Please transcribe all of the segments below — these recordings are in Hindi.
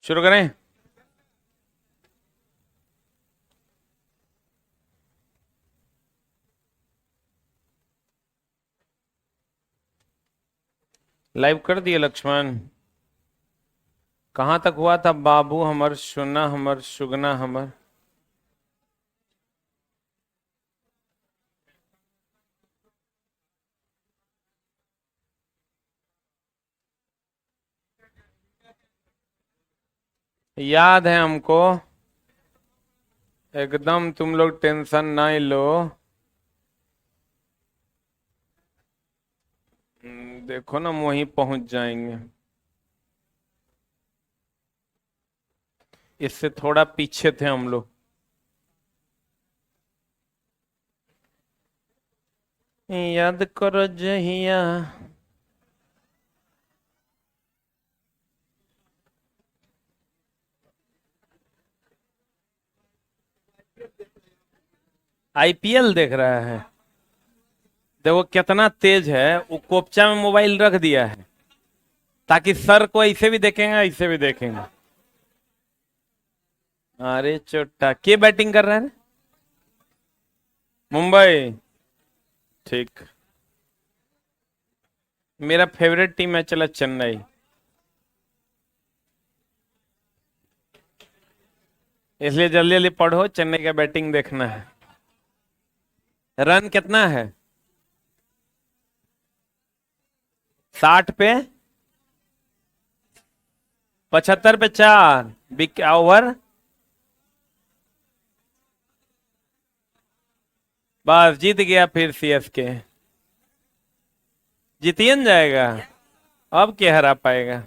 शुरू करें। लाइव कर दिए लक्ष्मण। कहां तक हुआ था? बाबू हमर सुना हमर सुगना हमर। याद है हमको। एकदम तुम लोग टेंशन ना लो। देखो ना वहीं पहुंच जाएंगे। इससे थोड़ा पीछे थे हम लोग। याद करो जहिया। आईपीएल देख रहा है। देखो कितना तेज है, वो कोपचा में मोबाइल रख दिया है ताकि सर को ऐसे भी देखेंगे ऐसे भी देखेंगे। अरे चोटा के बैटिंग कर रहा है? मुंबई। ठीक। मेरा फेवरेट टीम है चला चेन्नई। इसलिए जल्दी जल्दी पढ़ो, चेन्नई का बैटिंग देखना है। रन कितना है? 60 पे 75 पे 4 बिग ओवर। बस जीत गया फिर सीएसके। जीतिए न जाएगा। अब क्या हरा पाएगा?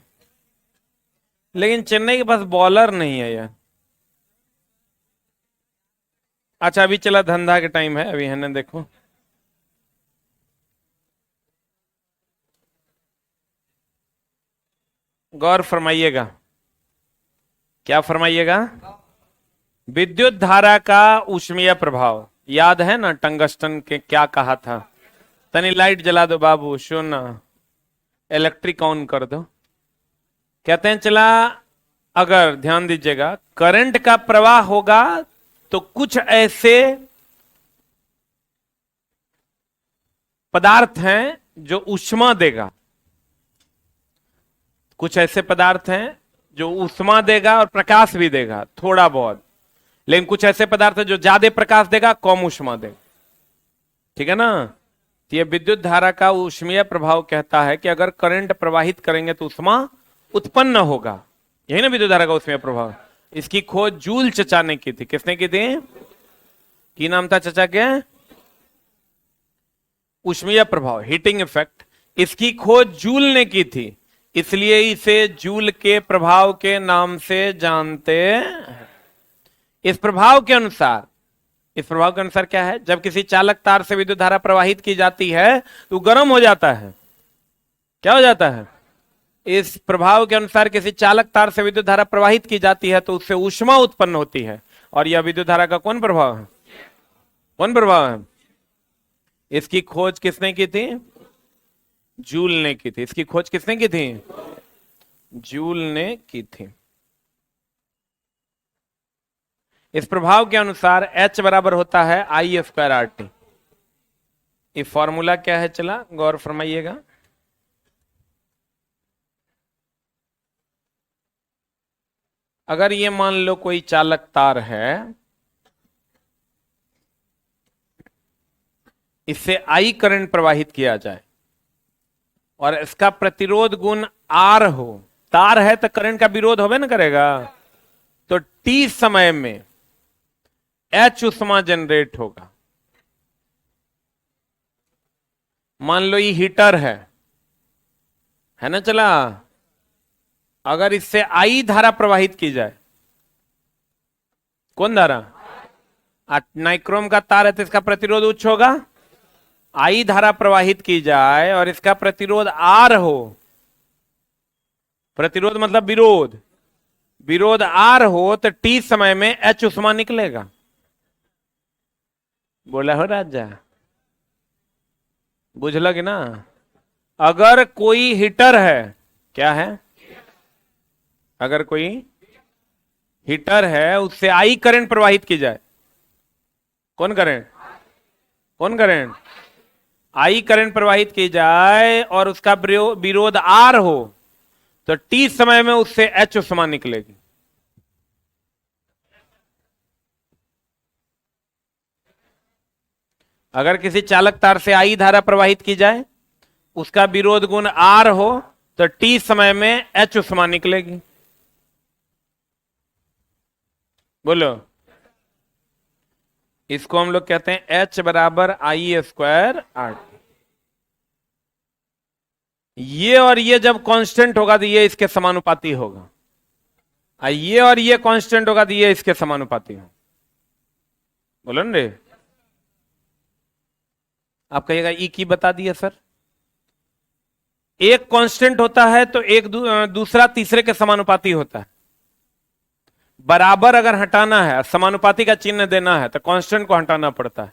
लेकिन चेन्नई के पास बॉलर नहीं है यार। अच्छा अभी चला धंधा के टाइम है, अभी है ना, देखो। गौर फरमाइएगा। क्या फरमाइएगा? विद्युत धारा का ऊष्मीय प्रभाव। याद है ना टंगस्टन के क्या कहा था? तनी लाइट जला दो बाबू, सुना। इलेक्ट्रिक ऑन कर दो। कहते हैं चला, अगर ध्यान दीजिएगा, करंट का प्रवाह होगा तो कुछ ऐसे पदार्थ हैं जो ऊष्मा देगा। कुछ ऐसे पदार्थ हैं जो ऊष्मा देगा और प्रकाश भी देगा थोड़ा बहुत। लेकिन कुछ ऐसे पदार्थ हैं जो ज्यादा प्रकाश देगा, कम ऊष्मा देगा। ठीक है ना? तो ये विद्युत धारा का ऊष्मीय प्रभाव कहता है कि अगर करंट प्रवाहित करेंगे तो ऊष्मा उत्पन्न होगा। यही ना विद्युत धारा का ऊष्मीय प्रभाव। इसकी खोज जूल चचा ने की थी। किसने की थी? की नाम था चचा के? ऊष्मीय प्रभाव, हीटिंग इफेक्ट। इसकी खोज जूल ने की थी, इसलिए इसे जूल के प्रभाव के नाम से जानते हैं। इस प्रभाव के अनुसार क्या है? जब किसी चालक तार से विद्युत धारा प्रवाहित की जाती है तो गर्म हो जाता है। क्या हो जाता है? इस प्रभाव के अनुसार किसी चालक तार से विद्युत धारा प्रवाहित की जाती है तो उससे ऊष्मा उत्पन्न होती है। और यह विद्युत धारा का कौन प्रभाव है? कौन प्रभाव है? इसकी खोज किसने की थी? जूल ने की थी। इसकी खोज किसने की थी? जूल ने की थी। इस प्रभाव के अनुसार H बराबर होता है I²RT। ये फॉर्मूला क्या है चला गौर फरमाइएगा। अगर ये मान लो कोई चालक तार है, इससे I करंट प्रवाहित किया जाए और इसका प्रतिरोध गुण R हो। तार है तो करंट का विरोध होबे ना करेगा। तो T समय में H ऊष्मा जनरेट होगा। मान लो ये हीटर है ना चला। अगर इससे I धारा प्रवाहित की जाए, कौन धारा? नाइक्रोम का तार है तो इसका प्रतिरोध उच्च होगा। I धारा प्रवाहित की जाए और इसका प्रतिरोध R हो। प्रतिरोध मतलब विरोध। विरोध R हो तो T समय में H ऊष्मा निकलेगा। बोला हो राजा? बुझल कि ना? अगर कोई हीटर है, क्या है? अगर कोई हीटर है, उससे आई करंट प्रवाहित की जाए। कौन करंट? कौन करंट? आई करंट प्रवाहित की जाए और उसका विरोध आर हो, तो टी समय में उससे एच उष्मा निकलेगी। अगर किसी चालक तार से आई धारा प्रवाहित की जाए, उसका विरोध गुण आर हो, तो टी समय में एच उष्मा निकलेगी। बोलो। इसको हम लोग कहते हैं एच बराबर आई स्क्वायर आर। ये और ये जब कांस्टेंट होगा तो ये इसके समानुपाती होगा, और ये कांस्टेंट होगा तो ये इसके समानुपाती होगा। बोलो न रे। आप कहिएगा ई की बता दिया सर। एक कांस्टेंट होता है तो एक दूसरा तीसरे के समानुपाती होता है। बराबर अगर हटाना है, समानुपाती का चिन्ह देना है, तो कांस्टेंट को हटाना पड़ता है।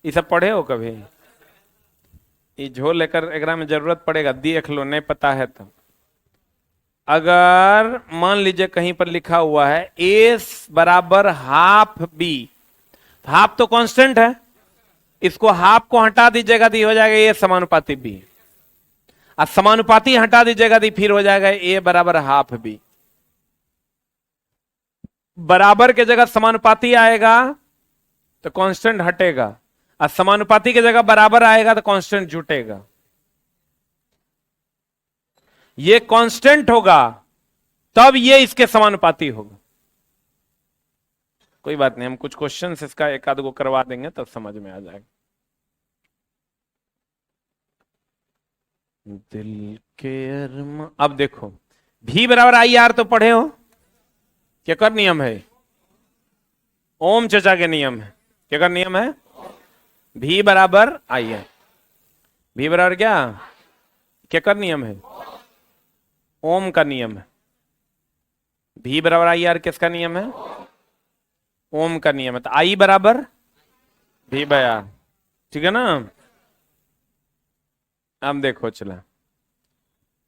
ये सब पढ़े हो कभी? ये झोल लेकर एग्जाम में जरूरत पड़ेगा, देख लो, नहीं पता है तो। अगर मान लीजिए कहीं पर लिखा हुआ है ए बराबर हाफ बी, हाफ तो कांस्टेंट है, इसको हाफ को हटा दीजिएगा तो हो जाएगा ए समानुपाती बी, और समानुपाती हटा दीजिएगा तो फिर हो जाएगा ए बराबर हाफ बी। बराबर के जगह समानुपाती आएगा तो कांस्टेंट हटेगा, और समानुपाती की जगह बराबर आएगा तो कांस्टेंट जुटेगा। ये कांस्टेंट होगा तब ये इसके समानुपाती होगा। कोई बात नहीं, हम कुछ क्वेश्चंस इसका एक आध गो करवा देंगे तब समझ में आ जाएगा। दिल के अरमा। अब देखो, भी बराबर आई आर तो पढ़े हो, क्या कर नियम है? ओम चचा के नियम है। क्या कर नियम है? भी बराबर आई है। भी बराबर क्या? क्या कर नियम है? ओम का नियम है। भी बराबर आई आर किसका नियम है? ओम का नियम है। तो आई बराबर भी बाय आर, ठीक है ना? अब देखो चला,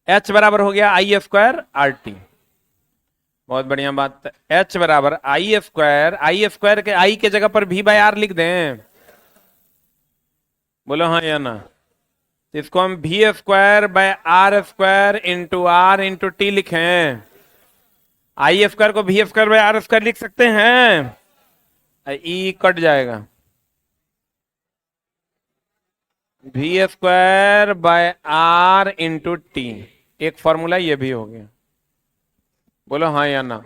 एच बराबर हो गया आई स्क्वायर आर टी। बहुत बढ़िया बात। एच बराबर आई स्क्वायर के आई के जगह पर भी बाय आर लिख दें। बोलो हाँ या ना? इसको हम भी square by R square into R into T लिखें। आई स्क्वायर को V square by R square लिख सकते हैं, ई कट जाएगा। V square by R into T, एक फॉर्मूला ये भी हो गया। बोलो हाँ या ना?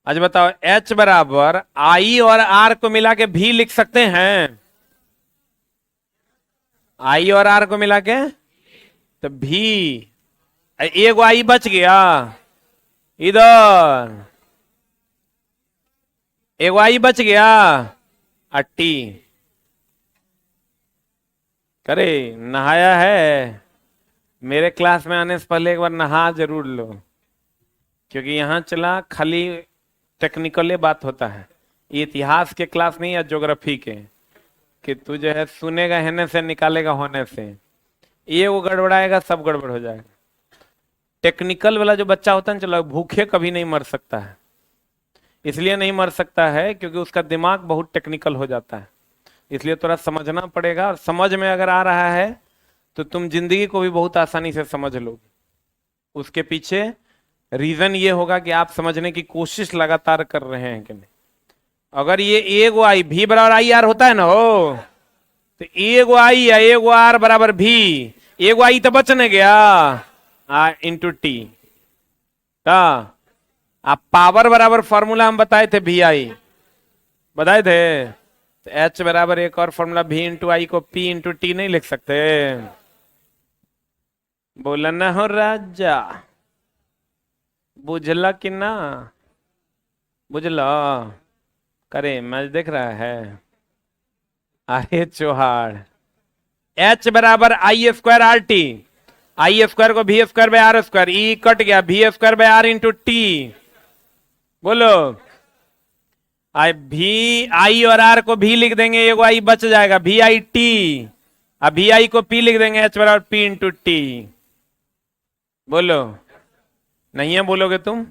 आज बताओ, एच बराबर आई और आर को मिला के भी लिख सकते हैं। आई और आर को मिला के तो भी, एक आई बच गया इधर, एक आई बच गया अट्टी। करे नहाया है? मेरे क्लास में आने से पहले एक बार नहा जरूर लो, क्योंकि यहां चला खाली टेक्निकल बात होता है, ये इतिहास के क्लास नहीं या ज्योग्राफी के, कि तू जो है सुनेगा हेने से निकालेगा होने से, ये वो गड़बड़ाएगा, सब गड़बड़ हो जाएगा। टेक्निकल वाला जो बच्चा होता है ना, चलो भूखे कभी नहीं मर सकता है। इसलिए नहीं मर सकता है क्योंकि उसका दिमाग बहुत टेक्निकल हो जाता है, इसलिए थोड़ा समझना पड़ेगा। और समझ में अगर आ रहा है तो तुम जिंदगी को भी बहुत आसानी से समझ लोगे। उसके पीछे रीजन ये होगा कि आप समझने की कोशिश लगातार कर रहे हैं कि नहीं। अगर ये एगो आई भी बराबर आई आर होता है ना हो, तो एगो आई या एगो आर बराबर भी, एगो आई तो बच न गया आ इंटू टी। आप पावर बराबर फॉर्मूला हम बताए थे, भी आई बताए थे। तो एच बराबर एक और फॉर्मूला भी इंटू आई को पी इंटू टी नहीं लिख सकते? बोला ना हो राजा, बुझला कि ना? बुझला? करे मैच देख रहा है? अरे चौहाड़, एच बराबर I square R T, I square को V square by R square, E cut गया, V square by R into T. बोलो, आई भी आई और आर को भी लिख देंगे, एगो आई बच जाएगा, भी आई टी, अब भी आई को पी लिख देंगे, एच बराबर पी इंटू टी। बोलो, नहीं है बोलोगे तुम?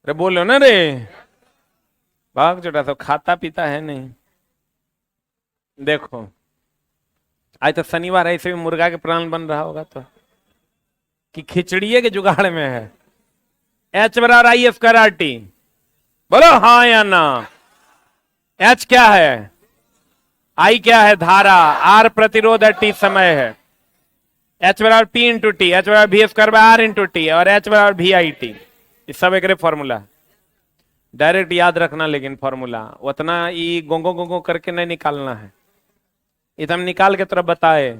अरे बोलो ना रे, भाग छोटा सा खाता पीता है नहीं। देखो आज तो शनिवार है, इसे भी मुर्गा के प्राण बन रहा होगा तो, कि खिचड़िए के जुगाड़ में है। एच बराबर आई स्क्वायर आर टी, बोलो हाँ या ना। एच क्या है, आई क्या है धारा, आर प्रतिरोध है, टी समय है। एच बराबर पी इंटू टी, एच बराबर V square by R into T, और एच बराबर भी आई टी। इस सब एक फॉर्मूला डायरेक्ट याद रखना, लेकिन फॉर्मूला उतना ई गोंगो गोंगो करके नहीं निकालना है। इतना हम निकाल के तरफ बताए,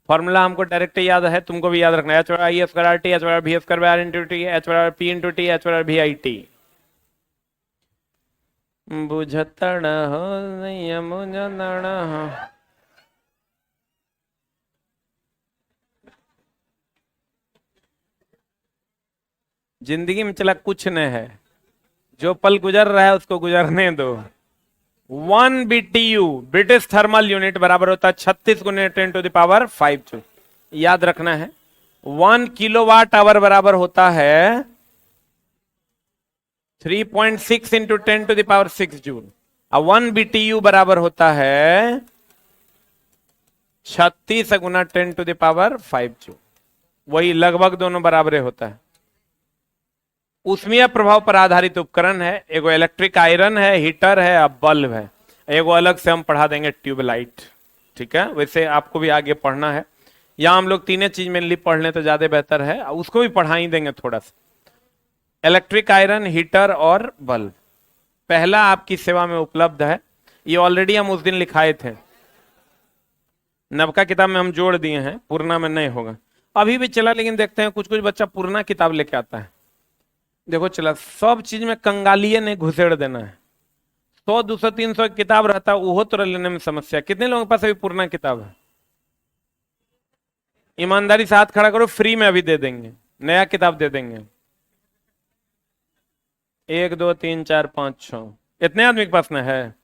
फॉर्मूला हमको डायरेक्ट याद है, तुमको भी याद रखना है। एच बराबर I square R T, H बराबर V square by R into T, H बराबर पी इंटू टी, एच बराबर भी आई टी। बुझतड़ हो बुझतड़ हो। जिंदगी में चला कुछ न है, जो पल गुजर रहा है उसको गुजरने दो। 1 BTU ब्रिटिश थर्मल यूनिट बराबर होता है 36 गुने 10⁵ जूल। याद रखना है। 1 किलोवाट आवर बराबर होता है 3.6 इंटू 10⁶ जूल। और 1 BTU बराबर होता है 36 गुना 10⁵ जूल। वही लगभग दोनों बराबर होता है। ऊष्मीय प्रभाव पर आधारित उपकरण है, एगो इलेक्ट्रिक आयरन है, हीटर है, अब बल्ब है। एगो अलग से हम पढ़ा देंगे ट्यूबलाइट, ठीक है। वैसे आपको भी आगे पढ़ना है, यहाँ हम लोग तीनों चीज में पढ़ लें तो ज्यादा बेहतर है, उसको भी पढ़ा ही देंगे थोड़ा सा। इलेक्ट्रिक आयरन, हीटर और बल्ब पहला आपकी सेवा में उपलब्ध है। ये ऑलरेडी हम उस दिन लिखाए थे, नवका किताब में हम जोड़ दिए हैं, पूर्णा में नहीं होगा। अभी भी चला, लेकिन देखते हैं कुछ कुछ बच्चा पूर्णा किताब लेके आता है। देखो चला, सब चीज में कंगालिये नहीं घुसेड़ देना है। 100 200 300 किताब रहता, वो तो लेने में समस्या। कितने लोगों के पास अभी पूर्णा किताब है? ईमानदारी से हाथ खड़ा करो, फ्री में अभी दे देंगे, नया किताब दे देंगे। 1 2 3 4 5 6 इतने आदमी के पास ना है?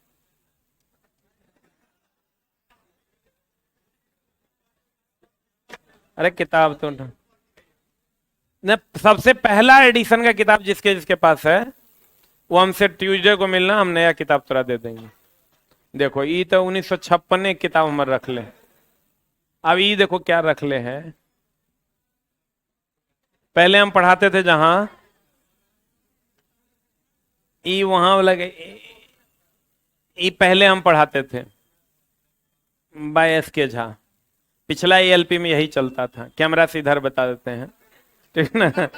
अरे किताब तो न, सबसे पहला एडिशन का किताब जिसके जिसके पास है वो हमसे ट्यूसडे को मिलना, हम नया किताब तुरा दे देंगे। देखो ये तो 1956 किताब हम रख ले। अब ये देखो क्या रख ले है, पहले हम पढ़ाते थे जहां ये वहां लगे, ये पहले हम पढ़ाते थे बाय एस के झा। पिछला एएलपी में यही चलता था। कैमरा से इधर बता देते हैं, ठीक ना।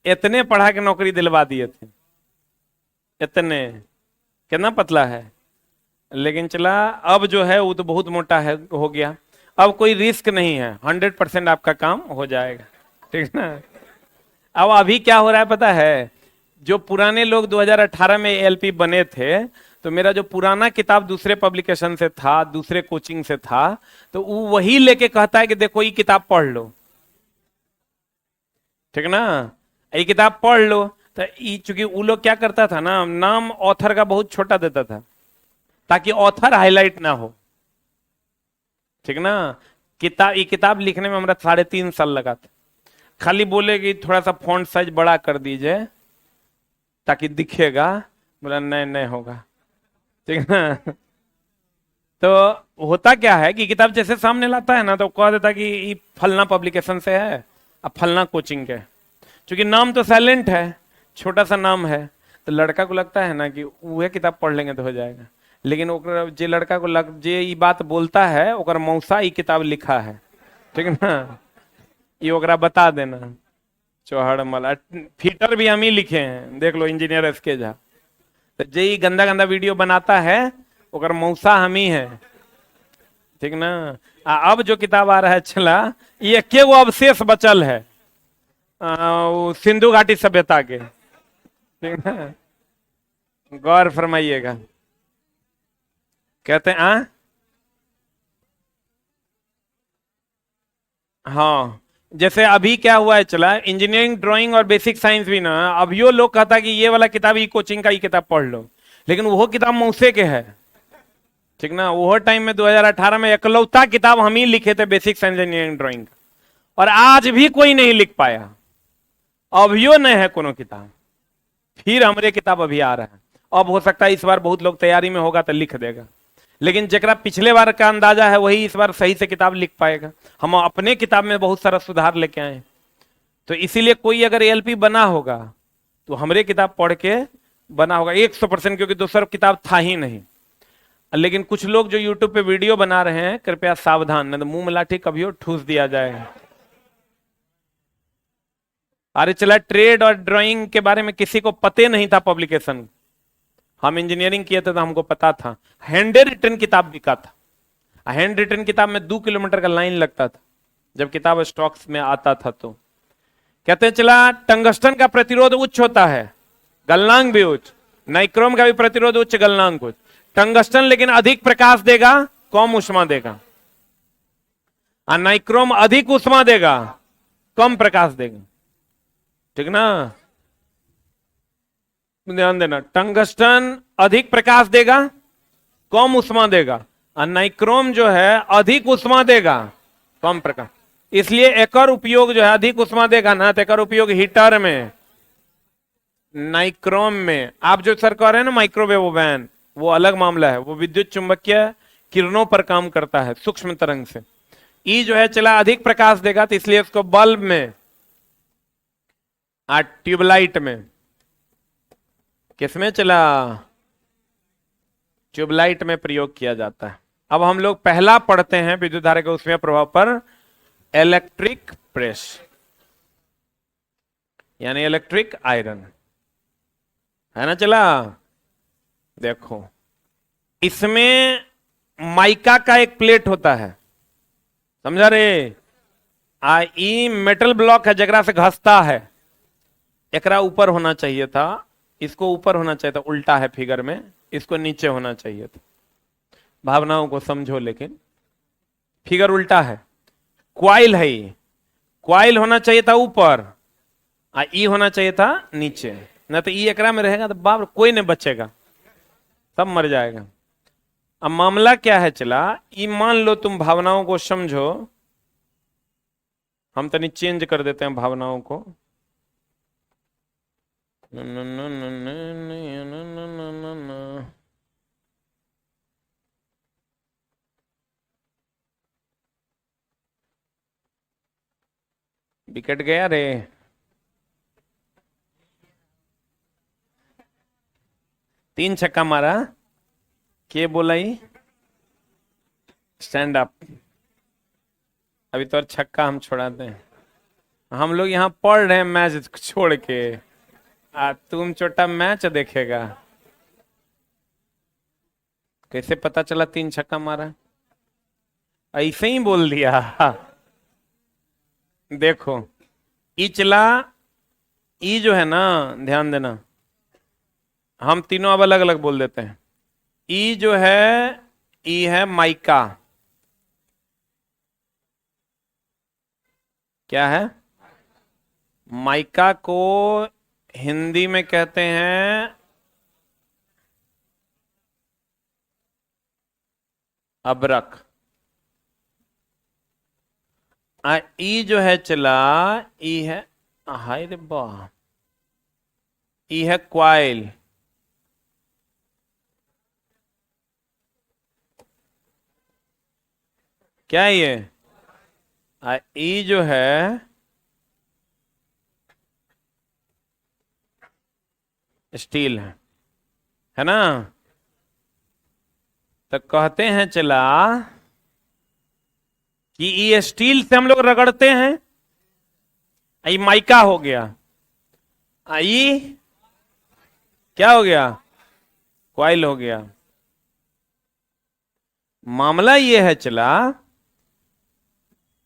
इतने पढ़ा के नौकरी दिलवा दिए थे, इतने, कितना पतला है। लेकिन चला अब जो है वो तो बहुत मोटा है, हो गया। अब कोई रिस्क नहीं है, 100% आपका काम हो जाएगा, ठीक ना। अब अभी क्या हो रहा है पता है, जो पुराने लोग 2018 में एएलपी बने थे, तो मेरा जो पुराना किताब दूसरे पब्लिकेशन से था, दूसरे कोचिंग से था, तो वो वही लेके कहता है कि देखो ये किताब पढ़ लो, ठीक ना, ये किताब पढ़ लो। तो चूंकि वो लोग क्या करता था ना, नाम ऑथर का बहुत छोटा देता था ताकि ऑथर हाईलाइट ना हो, ठीक ना। ये किताब लिखने में हमारा 3.5 साल लगा था। खाली बोले कि थोड़ा सा फॉन्ट साइज बड़ा कर दीजिए ताकि दिखेगा, बोला नहीं नहीं होगा, ठीक ना। तो होता क्या है कि किताब जैसे सामने लाता है ना, तो कह देता कि ये फलना पब्लिकेशन से है, अब फलना कोचिंग के। क्योंकि नाम तो साइलेंट है, छोटा सा नाम है, तो लड़का को लगता है ना कि वह किताब पढ़ लेंगे तो हो जाएगा। लेकिन जे लड़का को जे ये बात बोलता है, ओकर मौसा ये किताब लिखा है, ठीक ना, ये ओकरा बता देना। चौहड़ मला फीटर भी हम ही लिखे हैं, देख लो, इंजीनियर एसके झा। तो जे ये गंदा गंदा वीडियो बनाता है, ओकर मौसा हम ही है, ठीक ना। अब जो किताब आ रहा है चला, ये के वो अवशेष बचल है सिंधु घाटी सभ्यता के, ठीक ना, गौर फरमाइएगा। कहते हैं हाँ, जैसे अभी क्या हुआ है चला, इंजीनियरिंग ड्राइंग और बेसिक साइंस भी ना, अब यो लोग कहता कि ये वाला किताब ये कोचिंग का ये किताब पढ़ लो, लेकिन वो किताब मौसे के है, ठीक ना। वो टाइम में 2018 में इकलौता किताब हम ही लिखे थे बेसिक साइंस इंजीनियरिंग ड्राइंग का, और आज भी कोई नहीं लिख पाया, अभियो नहीं है कोनो किताब, फिर हमरे किताब अभी आ रहा है। अब हो सकता है इस बार बहुत लोग तैयारी में होगा तो लिख देगा, लेकिन जरा पिछले बार का अंदाजा है वही इस बार सही से किताब लिख पाएगा। हम अपने किताब में बहुत सारा सुधार लेके आए हैं, तो इसीलिए कोई अगर एलपी बना होगा तो हमरे किताब पढ़ के बना होगा 100%, क्योंकि दूसरा किताब था ही नहीं। लेकिन कुछ लोग जो यूट्यूब पे वीडियो बना रहे हैं, कृपया सावधान, नहीं तो मुंह में लाठी कभी ठूस दिया जाए। अरे चला, ट्रेड और ड्राइंग के बारे में किसी को पते नहीं था पब्लिकेशन। हम इंजीनियरिंग किए थे तो हमको पता था। हैंड रिटन किताब बिका था। हैंड रिटन किताब में 2 किलोमीटर का लाइन लगता था जब किताब स्टॉक्स में आता था। तो कहते हैं चला, टंगस्टन का प्रतिरोध उच्च होता है, गलनांक भी उच्च। नाइक्रोम का भी प्रतिरोध उच्च, गलनांक उच्च। टंगस्टन लेकिन अधिक प्रकाश देगा, कम उष्मा देगा। और नाइक्रोम अधिक उष्मा देगा, कम प्रकाश देगा। ठीक ना, ध्यान देना। टंगस्टन अधिक प्रकाश देगा, कम उष्मा देगा। और नाइक्रोम जो है अधिक उष्मा देगा, कम प्रकाश। इसलिए एकर उपयोग जो है अधिक उष्मा देगा ना, तो एकर उपयोग हीटर में, नाइक्रोम में। आप जो सर कह रहे हैं ना माइक्रोवेव ओवन, वो अलग मामला है। वो विद्युत चुंबकीय किरणों पर काम करता है, सूक्ष्म तरंग से। ई जो है चला अधिक प्रकाश देगा, तो इसलिए उसको बल्ब में और ट्यूबलाइट में, किसमें चला, ट्यूबलाइट में प्रयोग किया जाता है। अब हम लोग पहला पढ़ते हैं विद्युत धारा के उसमें प्रभाव पर, इलेक्ट्रिक प्रेस यानी इलेक्ट्रिक आयरन, है ना। चला देखो, इसमें माइका का एक प्लेट होता है, समझा रे। ई मेटल ब्लॉक है जगरा से घसता है। एकरा ऊपर होना चाहिए था, इसको ऊपर होना चाहिए था, उल्टा है फिगर में, इसको नीचे होना चाहिए था। भावनाओं को समझो, लेकिन फिगर उल्टा है। क्वाइल है, क्वाइल होना चाहिए था ऊपर, ई होना चाहिए था नीचे। न तो ई एकरा में रहेगा तो बाप कोई नहीं बचेगा, सब मर जाएगा। अब मामला क्या है चला, ई मान लो तुम भावनाओं को समझो, हम तनी चेंज कर देते हैं भावनाओं को। विकेट गया रे, तीन छक्का मारा। के बोला ही स्टैंड अप। अभी तो और छक्का हम छोड़ाते हैं। हम लोग यहाँ पढ़ रहे हैं मैच छोड़ के, तुम छोटा मैच देखेगा। कैसे पता चला 3 छक्का मारा? ऐसे ही बोल दिया। देखो, ई चला, ई जो है ना, ध्यान देना, हम तीनों अब अलग अलग बोल देते हैं। ई जो है, ई है माइका। क्या है? माइका को हिंदी में कहते हैं अबरक। ई जो है चला, ई है, हाय रे बा, ई है क्वाइल। क्या है ये? ई जो है स्टील है ना। तो कहते हैं चला कि ये स्टील से हम लोग रगड़ते हैं, ये माइका हो गया। ये क्या हो गया? क्वाइल हो गया। मामला ये है चला,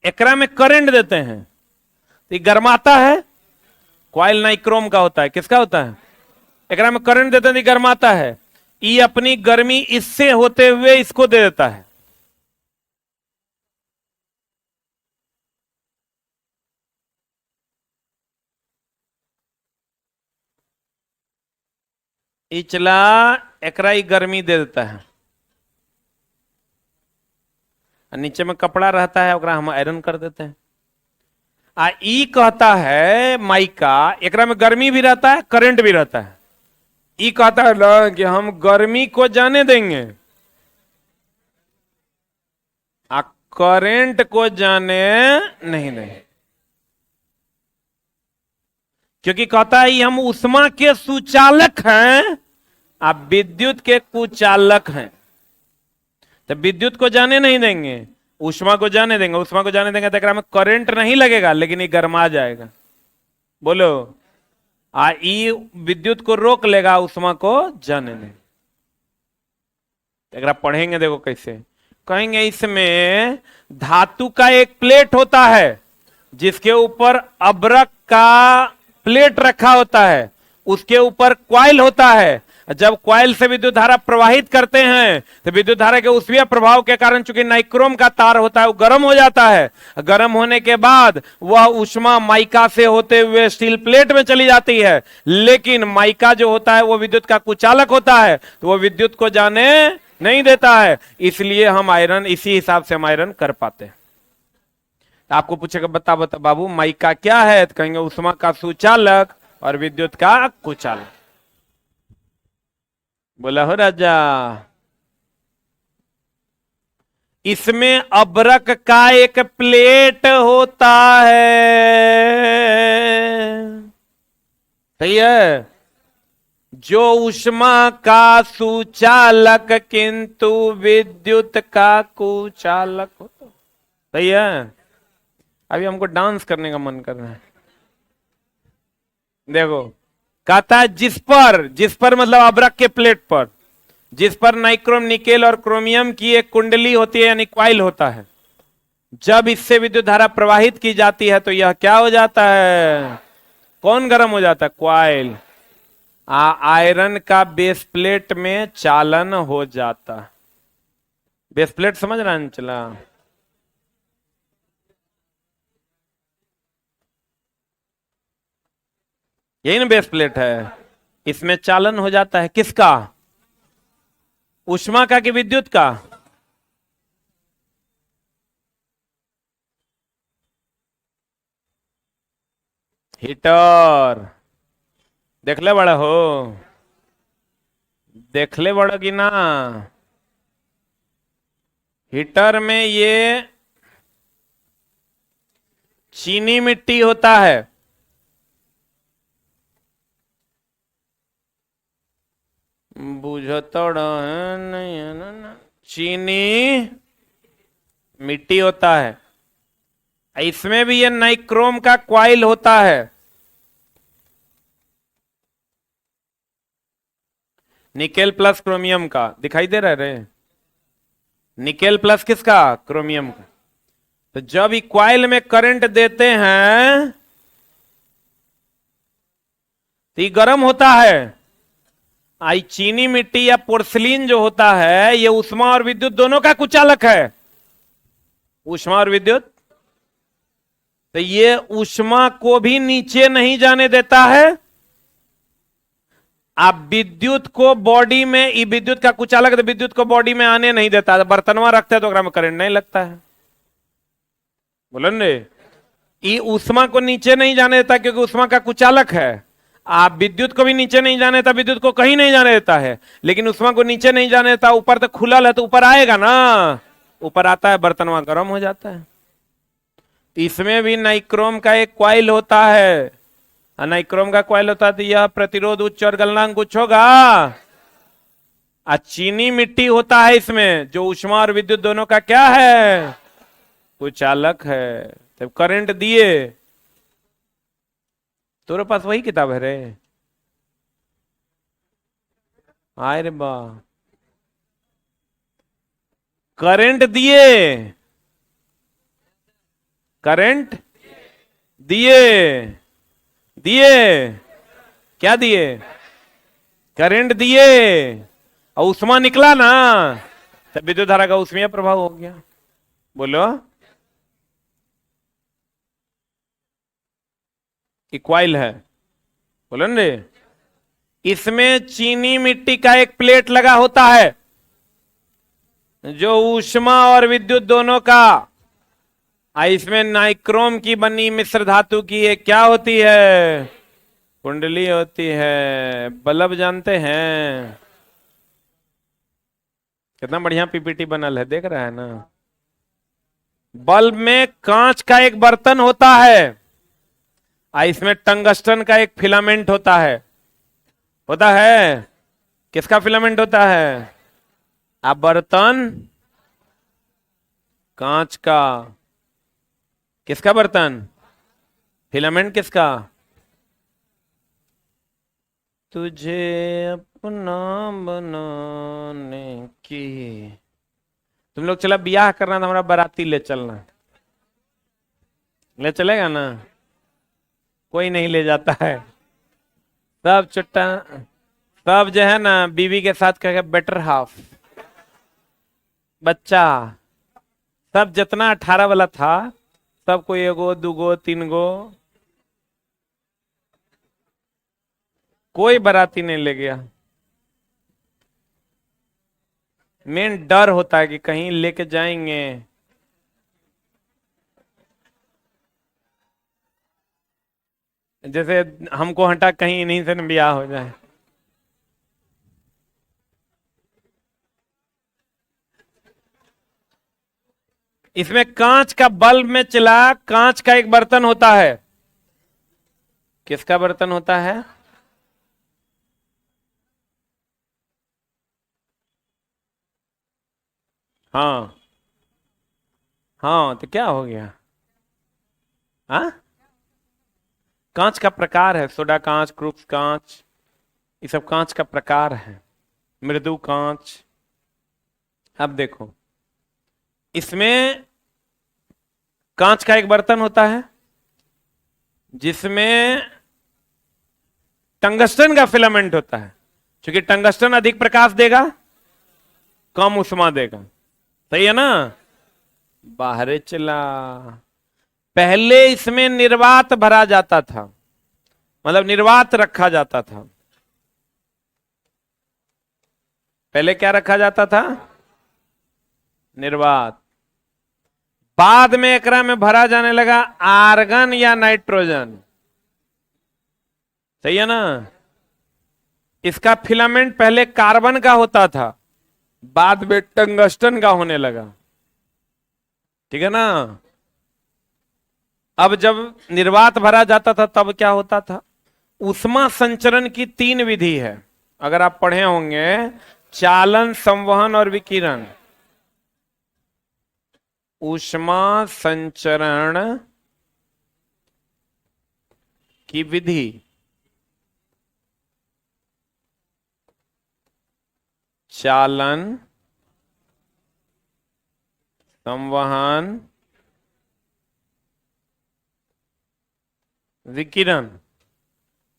एकरा में करंट देते हैं तो ये गर्माता है। क्वाइल नाइक्रोम का होता है, किसका होता है? एकरा में करंट देते हैं तो गर्माता है। ये अपनी गर्मी इससे होते हुए इसको दे देता है। इचला एकरा ही गर्मी दे देता है। नीचे में कपड़ा रहता है, ओकरा हम आयरन कर देते हैं। ई कहता है माइका, एकरा में गर्मी भी रहता है, करंट भी रहता है। ये कहता है ना कि हम गर्मी को जाने देंगे, करंट को जाने नहीं देंगे, क्योंकि कहता है ये हम उष्मा के सुचालक हैं, आप विद्युत के कुचालक हैं। तो विद्युत को जाने नहीं देंगे, उष्मा को जाने देंगे, उष्मा को जाने देंगे तो में करंट नहीं लगेगा, लेकिन ये गर्मा जाएगा। बोलो, ई विद्युत को रोक लेगा, उष्मा को जाने देंगे। अगर आप पढ़ेंगे देखो कैसे कहेंगे, इसमें धातु का एक प्लेट होता है जिसके ऊपर अब्रक का प्लेट रखा होता है, उसके ऊपर क्वाइल होता है। जब क्वाइल से विद्युत धारा प्रवाहित करते हैं तो विद्युत धारा के ऊष्मीय प्रभाव के कारण चूंकि नाइक्रोम का तार होता है वो गर्म हो जाता है। गर्म होने के बाद वह ऊष्मा माइका से होते हुए स्टील प्लेट में चली जाती है, लेकिन माइका जो होता है वो विद्युत का कुचालक होता है, तो वो विद्युत को जाने नहीं देता है। इसलिए हम आयरन इसी हिसाब से हम आयरन कर पाते हैं। आपको पूछेगा बता बाबू माइका क्या है, तो कहेंगे उष्मा का सुचालक और विद्युत का कुचालक। बोला हो राजा। इसमें अब्रक का एक प्लेट होता है, सही है, जो उष्मा का सुचालक किंतु विद्युत का कुचालक होता। सही है। अभी हमको डांस करने का मन कर रहा है। देखो कहता है जिस पर मतलब अब्रक के प्लेट पर, जिस पर नाइक्रोम निकेल और क्रोमियम की एक कुंडली होती है यानी क्वाइल होता है, जब इससे विद्युत धारा प्रवाहित की जाती है तो यह क्या हो जाता है, कौन गर्म हो जाता है, क्वाइल। आयरन का बेस प्लेट में चालन हो जाता। बेस प्लेट समझ रहा है, चला यही ना बेस प्लेट है। इसमें चालन हो जाता है किसका, उष्मा का कि विद्युत का, हीटर। देख ले बड़ा हो, देख ले बड़ा कि ना। हीटर में ये चीनी मिट्टी होता है, बुझतड़ नहीं है ना, चीनी मिट्टी होता है। इसमें भी ये नाइक्रोम का क्वाइल होता है। निकेल प्लस क्रोमियम का दिखाई दे रहा है रे, निकेल प्लस किसका, क्रोमियम का। तो जब ये क्वाइल में करंट देते हैं तो ये गर्म होता है। आई चीनी मिट्टी या पोर्सिलीन जो होता है ये उष्मा और विद्युत दोनों का कुचालक है, उष्मा और विद्युत। तो ये उष्मा को भी नीचे नहीं जाने देता है, आप विद्युत को बॉडी में, विद्युत का कुचालक तो विद्युत को बॉडी में आने नहीं देता। बर्तनवा रखते हैं तो में करंट नहीं लगता है, बोलो ने। ये उष्मा को नीचे नहीं जाने देता क्योंकि उष्मा का कुचालक है। आप विद्युत को भी नीचे नहीं जाने देता, विद्युत को कहीं नहीं जाने देता है, लेकिन उष्मा को नीचे नहीं जाने देता। ऊपर तो खुला है तो ऊपर आएगा ना, ऊपर आता है, बर्तनवा गर्म हो जाता है। इसमें भी नाइक्रोम का एक क्वाइल होता है, नाइक्रोम का क्वाइल होता है तो यह प्रतिरोध उच्च और गलनांक उच्च होगा। चीनी मिट्टी होता है इसमें, जो उष्मा और विद्युत दोनों का क्या है, कुचालक है। जब करंट दिए, तेरे पास वही किताब है रे, आए रे बा, करंट दिए, करंट दिए, दिए क्या दिए, करंट दिए और उष्मा निकला ना, तब विद्युत धारा का उष्मीय प्रभाव हो गया। बोलो, क्वाइल है, बोलो ना। इसमें चीनी मिट्टी का एक प्लेट लगा होता है जो उष्मा और विद्युत दोनों का। इसमें नाइक्रोम की बनी मिश्र धातु की एक क्या होती है, कुंडली होती है। बल्ब जानते हैं? कितना बढ़िया पीपीटी बनल है, देख रहा है ना। बल्ब में कांच का एक बर्तन होता है, इसमें टंगस्टन का एक फिलामेंट होता है। किसका फिलामेंट होता है? अब बर्तन कांच का, किसका बर्तन? फिलामेंट किसका? तुझे अपना बनाने की। तुम लोग चला ब्याह करना तो हमारा बाराती ले चलना, ले चलेगा ना? कोई नहीं ले जाता है। सब चुट्टा, सब जो है ना बीवी के साथ कहेगा बेटर हाफ, बच्चा। सब जितना 18 वाला था सबको एगो दूगो तीन गो, कोई बाराती नहीं ले गया। मेन डर होता है कि कहीं लेके जाएंगे, जैसे हमको हटा कहीं इन्हीं से न ब्याह हो जाए। इसमें कांच का बल्ब में चला कांच का एक बर्तन होता है। किसका बर्तन होता है? हाँ हाँ, तो क्या हो गया? हाँ, कांच का प्रकार है, सोडा कांच, क्रूक्स कांच, ये सब कांच का प्रकार है, मृदु कांच। अब देखो, इसमें कांच का एक बर्तन होता है जिसमें टंगस्टन का फिलामेंट होता है। क्योंकि टंगस्टन अधिक प्रकाश देगा, कम उष्मा देगा, सही है ना। बाहर चला। पहले इसमें निर्वात भरा जाता था, मतलब निर्वात रखा जाता था। पहले क्या रखा जाता था? निर्वात। बाद में एकरा में भरा जाने लगा आर्गन या नाइट्रोजन, सही है ना। इसका फिलामेंट पहले कार्बन का होता था, बाद में टंगस्टन का होने लगा, ठीक है ना। अब जब निर्वात भरा जाता था तब क्या होता था? ऊष्मा संचरण की 3 विधि है, अगर आप पढ़े होंगे, चालन, संवहन और विकिरण। ऊष्मा संचरण की विधि, चालन, संवहन, विकिरण,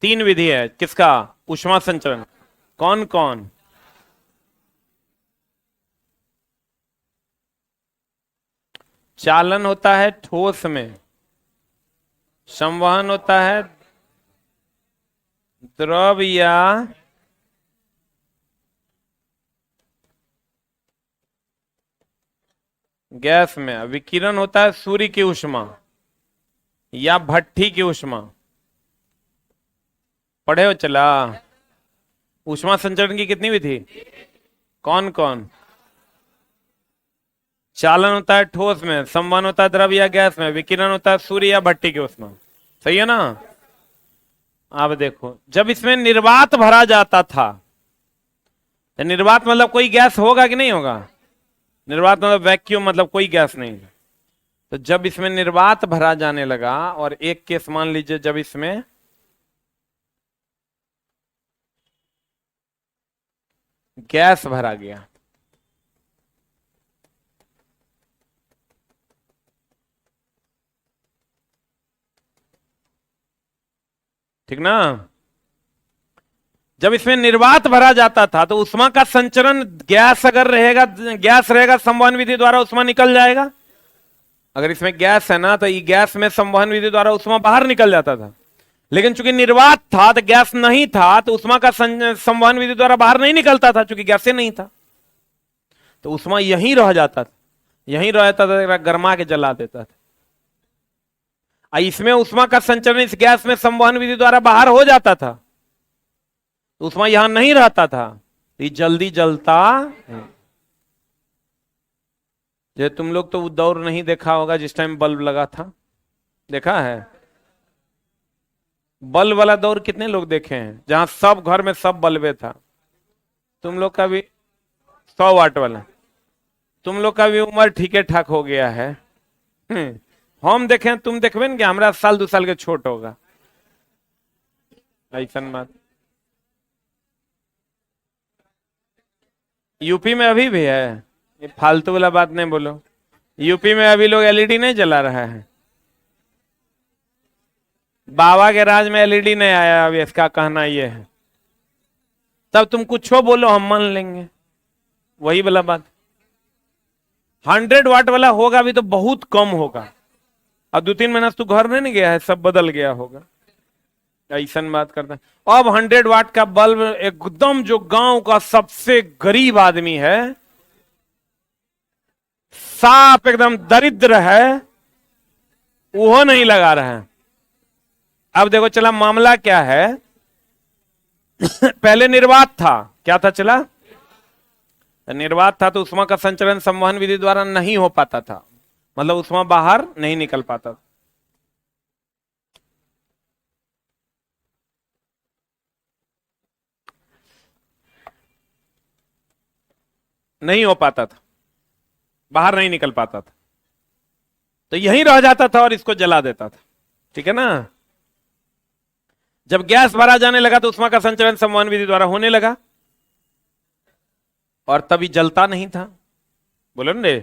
3 विधि है। किसका? ऊष्मा संचरण। कौन कौन? चालन होता है ठोस में, संवहन होता है द्रव या गैस में, विकिरण होता है सूर्य की ऊष्मा या भट्ठी की ऊष्मा। पढ़े हो चला? ऊष्मा संचरण की कितनी विधि? कौन कौन? चालन होता है ठोस में, संवहन होता है द्रव या गैस में, विकिरण होता है सूर्य या भट्टी की ऊष्मा, सही है ना। अब देखो, जब इसमें निर्वात भरा जाता था, तो निर्वात मतलब कोई गैस होगा कि नहीं होगा? निर्वात मतलब वैक्यूम, मतलब कोई गैस नहीं। तो जब इसमें निर्वात भरा जाने लगा, और एक केस मान लीजिए जब इसमें गैस भरा गया, ठीक ना। जब इसमें निर्वात भरा जाता था तो उष्मा का संचरण, गैस अगर रहेगा, गैस रहेगा, संवहन विधि द्वारा उष्मा निकल जाएगा। अगर इसमें गैस है ना तो ये गैस में संवहन विधि द्वारा उष्मा बाहर निकल जाता था। लेकिन चूंकि निर्वात था तो गैस नहीं था, तो उष्मा का संवहन विधि द्वारा बाहर नहीं निकलता था, चूंकि गैस नहीं था। तो उष्मा यहीं रह जाता था, यहीं रह जाता था, गर्मा के जला देता था। इसमें उष्मा का संचरण इस गैस में संवहन विधि द्वारा बाहर हो जाता था, तो उष्मा यहां नहीं रहता था, तो ये जल्दी जलता नहीं। जो तुम लोग तो वो दौर नहीं देखा होगा जिस टाइम बल्ब लगा था, देखा है? बल्ब वाला दौर कितने लोग देखे हैं जहां सब घर में सब बल्बे था? तुम लोग का भी 100 वाट वाला, तुम लोग का भी उम्र ठीके ठाक हो गया है। हम देखें, तुम देखबे ना कि हमारा साल 2 साल के छोट होगा, ऐसा बात। यूपी में अभी भी है, ये फालतू वाला बात नहीं बोलो। यूपी में अभी लोग एलईडी नहीं जला रहा है। बाबा के राज में एलईडी नहीं आया अभी, इसका कहना ये है। तब तुम कुछ बोलो हम मान लेंगे, वही वाला बात। 100 वाट वाला होगा भी तो बहुत कम होगा। अब 2-3 महीना से तू घर में नहीं गया है, सब बदल गया होगा, ऐसा बात करता है। अब 100 वाट का बल्ब एकदम जो गांव का सबसे गरीब आदमी है, साफ एकदम दरिद्र है, वो नहीं लगा रहा है। अब देखो चला मामला क्या है। पहले निर्वात था, क्या था चला? निर्वात था तो उष्मा का संचरण संवहन विधि द्वारा नहीं हो पाता था, मतलब उष्मा बाहर नहीं निकल पाता था। नहीं हो पाता था, बाहर नहीं निकल पाता था, तो यहीं रह जाता था और इसको जला देता था, ठीक है ना? जब गैस भरा जाने लगा तो उष्मा का संचरण संवहन विधि द्वारा होने लगा, और तभी जलता नहीं था। बोलो ना रे।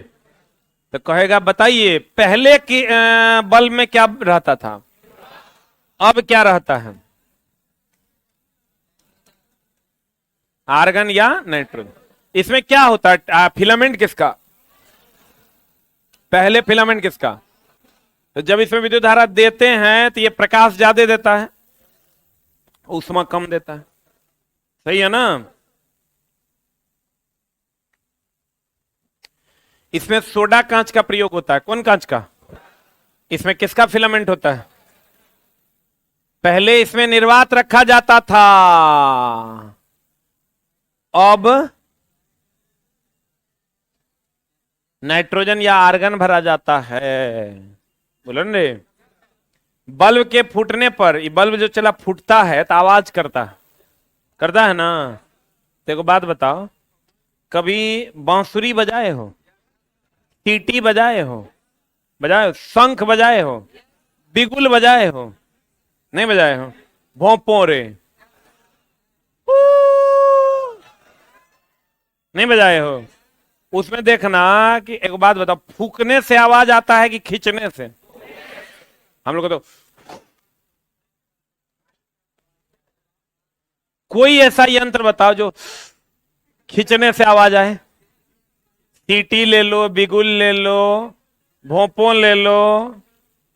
तो कहेगा बताइए पहले की बल्ब में क्या रहता था, अब क्या रहता है? आर्गन या नाइट्रोजन। इसमें क्या होता है? फिलामेंट किसका? पहले फिलामेंट किसका? तो जब इसमें विद्युत धारा देते हैं तो ये प्रकाश ज्यादा देता है, उष्मा कम देता है, सही है ना? इसमें सोडा कांच का प्रयोग होता है। कौन कांच का? इसमें किसका फिलामेंट होता है? पहले इसमें निर्वात रखा जाता था, अब नाइट्रोजन या आर्गन भरा जाता है। बोलो ना रे। बल्ब के फूटने पर, ये बल्ब जो चला फूटता है तो आवाज करता है, करता है ना? देखो बात बताओ, कभी बांसुरी बजाए हो, सीटी बजाए हो, बजाए हो, शंख बजाए हो, बिगुल बजाए हो? नहीं बजाए हो? भोंपो रे, नहीं बजाए हो? उसमें देखना कि एक बात बताओ, फूकने से आवाज आता है कि खींचने से? हम लोग को तो कोई ऐसा यंत्र बताओ जो खींचने से आवाज आए। सीटी ले लो, बिगुल ले लो, भोंपो ले लो,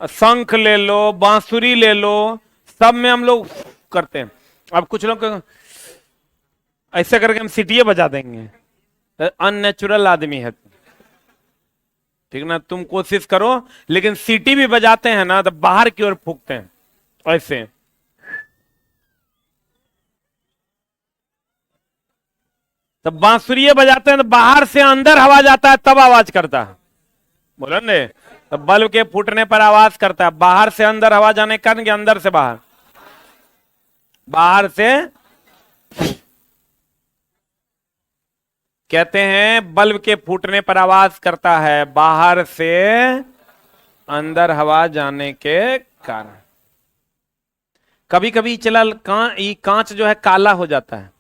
शंख ले लो, बांसुरी ले लो, सब में हम लोग करते हैं। अब कुछ लोग ऐसे करके हम सीटियां बजा देंगे, अननेचुरल आदमी है, ठीक ना? तुम कोशिश करो, लेकिन सीटी भी बजाते हैं ना तो बाहर की ओर फूकते हैं ऐसे। तब बांसुरी बजाते हैं तो बाहर से अंदर हवा जाता है तब आवाज करता है। बोलो ने। तो बल्ब के फूटने पर आवाज करता है, बाहर से अंदर हवा जाने के कारण कि अंदर से बाहर? बाहर से। कहते हैं बल्ब के फूटने पर आवाज करता है, बाहर से अंदर हवा जाने के कारण। कभी कभी चला ये कांच जो है काला हो जाता है,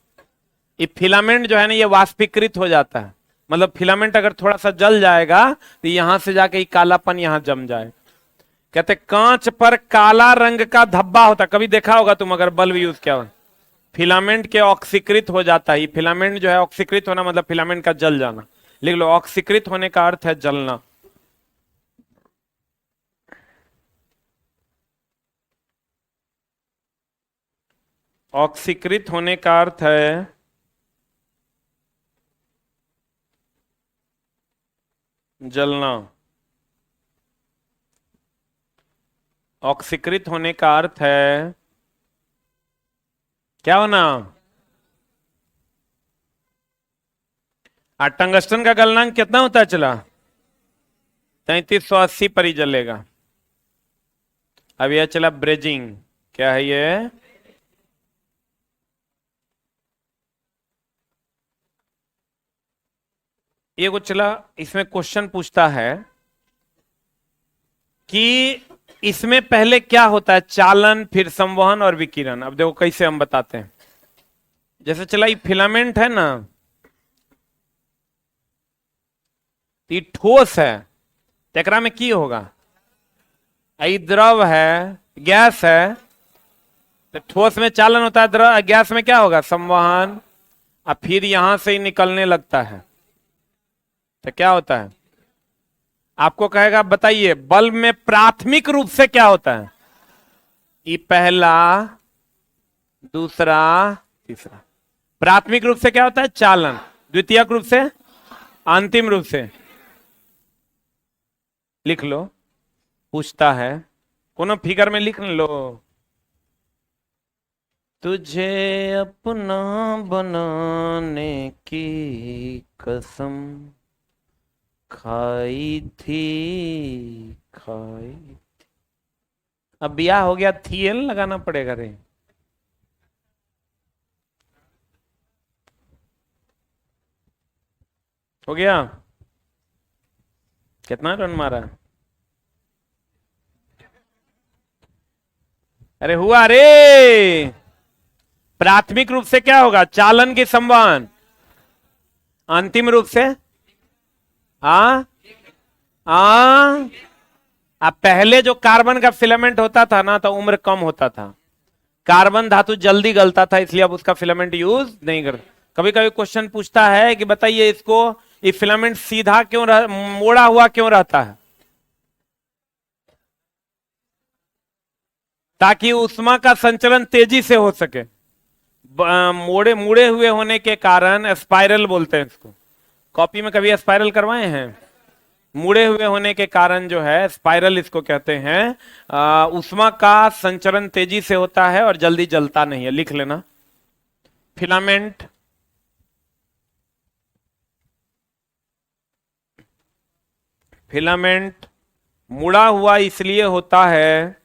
ये फिलामेंट जो है ना ये वाष्पीकृत हो जाता है, मतलब फिलामेंट अगर थोड़ा सा जल जाएगा तो यहां से जाके ये कालापन यहां जम जाए। कहते कांच पर काला रंग का धब्बा होता है, कभी देखा होगा तुम अगर बल्ब यूज किया हो। फिलामेंट के ऑक्सीकृत हो जाता है, फिलामेंट जो है ऑक्सीकृत होना मतलब फिलामेंट का जल जाना, लिख लो ऑक्सीकृत होने का अर्थ है जलना। ऑक्सीकृत होने का अर्थ है जलना। ऑक्सीकृत होने का अर्थ है क्या होना। टंगस्टन का गलनांक कितना होता है चला, 3380 पर ही जलेगा। अब यह चला ब्रेजिंग, क्या है ये, ये कुछ चला। इसमें क्वेश्चन पूछता है कि इसमें पहले क्या होता है, चालन फिर संवहन और विकिरण। अब देखो कैसे हम बताते हैं। जैसे चला ये फिलामेंट है ना, ये ठोस है, तेकरा में की होगा, ये द्रव है, गैस है, तो ठोस में चालन होता है, द्रव गैस में क्या होगा, संवहन। अब फिर यहां से ही निकलने लगता है, तो क्या होता है, आपको कहेगा बताइए बल्ब में प्राथमिक रूप से क्या होता है, ये पहला, दूसरा, तीसरा। प्राथमिक रूप से क्या होता है, चालन। द्वितीयक रूप से, अंतिम रूप से। लिख लो, पूछता है, कोनो फिगर में लिख लो। तुझे अपना बनाने की कसम खाई थी, खाई थी। अब ब्याह हो गया, थी एल लगाना पड़ेगा रे। हो गया, कितना रन मारा, अरे हुआ रे। प्राथमिक रूप से क्या होगा, चालन की संवहन। अंतिम रूप से आ अब पहले जो कार्बन का फिलामेंट होता था ना, तो उम्र कम होता था, कार्बन धातु जल्दी गलता था, इसलिए अब उसका फिलामेंट यूज नहीं करते। कभी कभी क्वेश्चन पूछता है कि बताइए इसको, ये फिलामेंट सीधा क्यों मोड़ा हुआ क्यों रहता है, ताकि उष्मा का संचरण तेजी से हो सके। मोड़े मुड़े हुए होने के कारण स्पाइरल बोलते हैं इसको। कॉपी में कभी स्पाइरल करवाए हैं, मुड़े हुए होने के कारण जो है स्पाइरल इसको कहते हैं। उष्मा का संचरण तेजी से होता है और जल्दी जलता नहीं है, लिख लेना। फिलामेंट फिलामेंट मुड़ा हुआ इसलिए होता है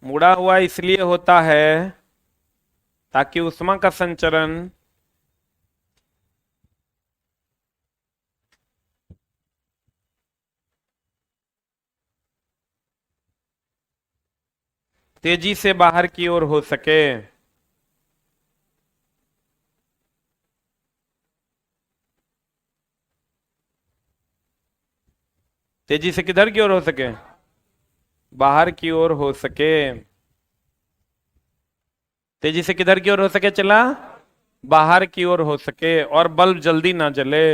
मुड़ा हुआ इसलिए होता है ताकि उष्मा का संचरण तेजी से बाहर की ओर हो सके। तेजी से किधर की ओर हो सके, बाहर की ओर हो सके। तेजी से किधर की ओर हो सके चला, बाहर की ओर हो सके, और बल्ब जल्दी ना जले,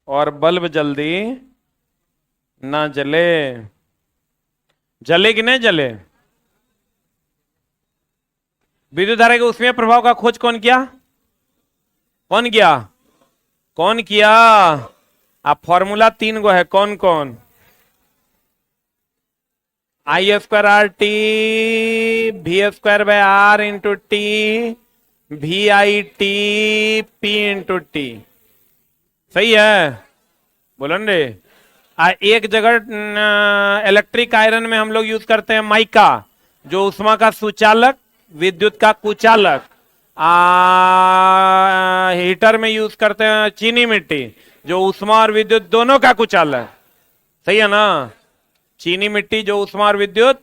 और बल्ब जल्दी ना जले। जले कि नहीं जले, विद्युत धारा के उसमें प्रभाव का खोज कौन किया, कौन किया, कौन किया। अब फॉर्मूला 3 गो है, कौन कौन, I square R T V square by R into T V I T P into T. सही है, बोलो रे। एक जगह इलेक्ट्रिक आयरन में हम लोग यूज करते हैं माइका, जो उष्मा का सुचालक, विद्युत का कुचालक। हीटर में यूज करते हैं चीनी मिट्टी, जो उष्मा और विद्युत दोनों का कुचालक। सही है ना, चीनी मिट्टी जो उष्मा और विद्युत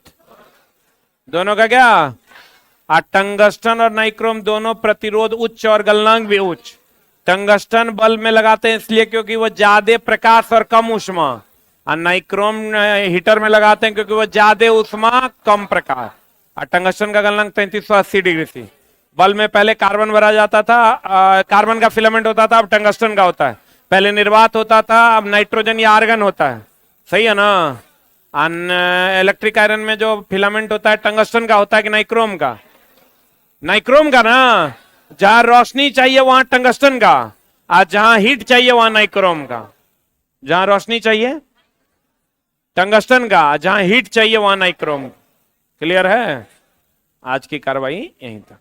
दोनों का क्या। टंगस्टन और नाइक्रोम दोनों प्रतिरोध उच्च और गलनांक भी उच्च। टंगस्टन बल्ब में लगाते हैं इसलिए क्योंकि वो ज्यादा प्रकाश और कम उष्मा, और नाइक्रोम हीटर में लगाते हैं क्योंकि वो ज्यादा उष्मा कम प्रकाश। और टंगस्टन का गलनांक 3380 डिग्री थी। बल्ब में पहले कार्बन भरा जाता था, कार्बन का फिलामेंट होता था, अब टंगस्टन का होता है। पहले निर्वात होता था, अब नाइट्रोजन या आर्गन होता है। सही है ना। इलेक्ट्रिक आयरन में जो फिलामेंट होता है टंगस्टन का होता है कि नाइक्रोम का, नाइक्रोम का ना। जहां रोशनी चाहिए वहां टंगस्टन का, आज जहां हीट चाहिए वहां नाइक्रोम का। जहां रोशनी चाहिए टंगस्टन का, जहां हीट चाहिए वहां नाइक्रोम। क्लियर है? आज की कार्रवाई यहीं तक।